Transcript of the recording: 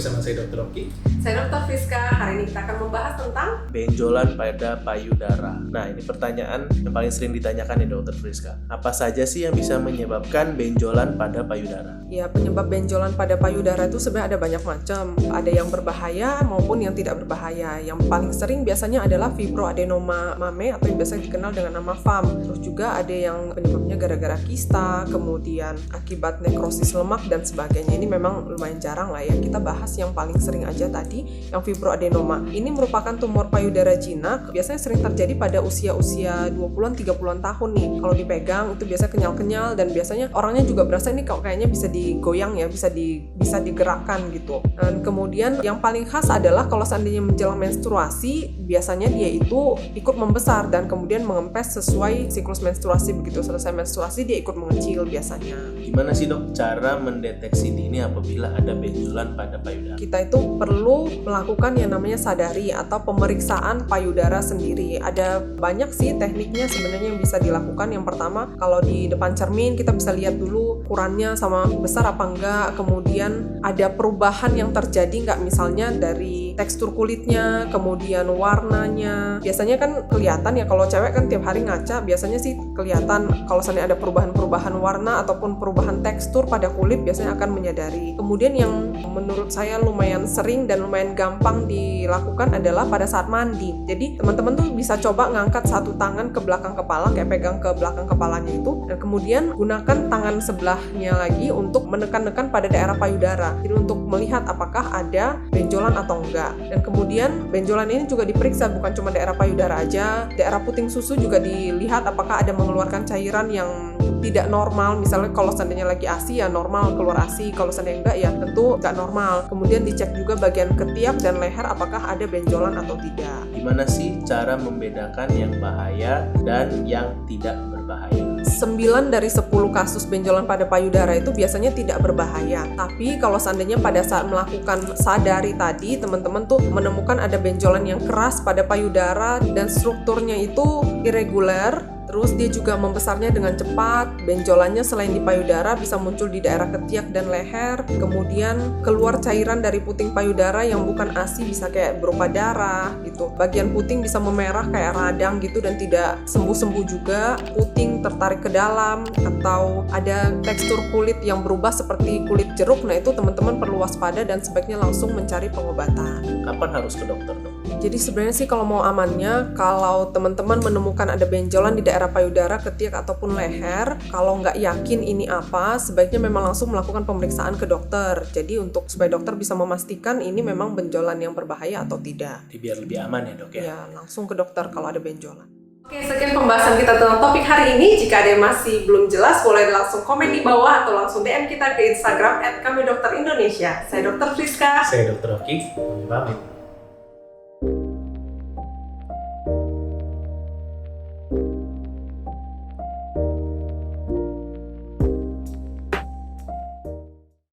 bersama saya Dr. Oki. Saya Dr. Friska. Hari ini kita akan membahas tentang benjolan pada payudara. Nah, ini pertanyaan yang paling sering ditanyakan nih Dr. Friska. Apa saja sih yang bisa menyebabkan benjolan pada payudara? Ya, penyebab benjolan pada payudara itu sebenarnya ada banyak macam. Ada yang berbahaya maupun yang tidak berbahaya. Yang paling sering biasanya adalah fibroadenoma mame atau yang biasa dikenal dengan nama FAM. Terus juga ada yang penyebabnya gara-gara kista, kemudian akibat nekrosis lemak dan sebagainya. Ini memang lumayan jarang lah ya. Kita bahas yang paling sering aja tadi, yang fibroadenoma. Ini merupakan tumor payudara jinak. Biasanya sering terjadi pada usia-usia 20-an, 30-an tahun nih. Kalau dipegang itu biasa kenyal-kenyal dan biasanya orangnya juga berasa ini kayaknya bisa digoyang ya, bisa digerakkan gitu. Dan kemudian yang paling khas adalah kalau seandainya menjelang menstruasi, biasanya dia itu ikut membesar dan kemudian mengempes sesuai siklus menstruasi. Begitu selesai menstruasi dia ikut mengecil biasanya. Gimana sih dok cara mendeteksi dini apabila ada benjolan pada payudara? Kita itu perlu melakukan yang namanya sadari atau pemeriksaan payudara sendiri. Ada banyak sih tekniknya sebenarnya yang bisa dilakukan. Yang pertama, kalau di depan cermin kita bisa lihat dulu ukurannya sama besar apa enggak, kemudian ada perubahan yang terjadi nggak, misalnya dari tekstur kulitnya, kemudian warnanya. Biasanya kan kelihatan ya, kalau cewek kan tiap hari ngaca, biasanya sih kelihatan kalau seandainya ada perubahan-perubahan warna ataupun perubahan tekstur pada kulit, biasanya akan menyadari. Kemudian yang menurut saya lumayan sering dan lumayan gampang dilakukan adalah pada saat mandi. Jadi teman-teman tuh bisa coba ngangkat satu tangan ke belakang kepala, kayak pegang ke belakang kepalanya itu, dan kemudian gunakan tangan sebelahnya lagi untuk menekan-nekan pada daerah payudara. Jadi untuk melihat apakah ada benjolan atau enggak. Dan kemudian benjolan ini juga diperiksa, bukan cuma daerah payudara aja, daerah puting susu juga dilihat apakah ada mengeluarkan cairan yang tidak normal. Misalnya kalau seandainya lagi ASI ya normal keluar ASI, kalau seandainya enggak ya tentu enggak normal. Kemudian dicek juga bagian ketiak dan leher apakah ada benjolan atau tidak. Gimana sih cara membedakan yang bahaya dan yang tidak berbahaya? 9 dari 10 kasus benjolan pada payudara itu biasanya tidak berbahaya. Tapi kalau seandainya pada saat melakukan sadari tadi, teman-teman tuh menemukan ada benjolan yang keras pada payudara dan strukturnya itu irregular, terus dia juga membesarnya dengan cepat. Benjolannya selain di payudara bisa muncul di daerah ketiak dan leher. Kemudian keluar cairan dari puting payudara yang bukan ASI, bisa kayak berupa darah gitu. Bagian puting bisa memerah kayak radang gitu dan tidak sembuh-sembuh juga. Puting tertarik ke dalam atau ada tekstur kulit yang berubah seperti kulit jeruk. Nah itu teman-teman perlu waspada dan sebaiknya langsung mencari pengobatan. Kapan harus ke dokter dok? Jadi sebenarnya sih kalau mau amannya, kalau teman-teman menemukan ada benjolan di daerah payudara, ketiak ataupun leher, kalau nggak yakin ini apa, sebaiknya memang langsung melakukan pemeriksaan ke dokter. Jadi untuk supaya dokter bisa memastikan ini memang benjolan yang berbahaya atau tidak. Biar lebih aman ya dok ya? Ya, langsung ke dokter kalau ada benjolan. Oke, sekian pembahasan kita tentang topik hari ini. Jika ada yang masih belum jelas, boleh langsung komen di bawah atau langsung DM kita ke Instagram @kamidokter Indonesia. Saya Dr. Friska. Saya Dr. Oki. Pamit.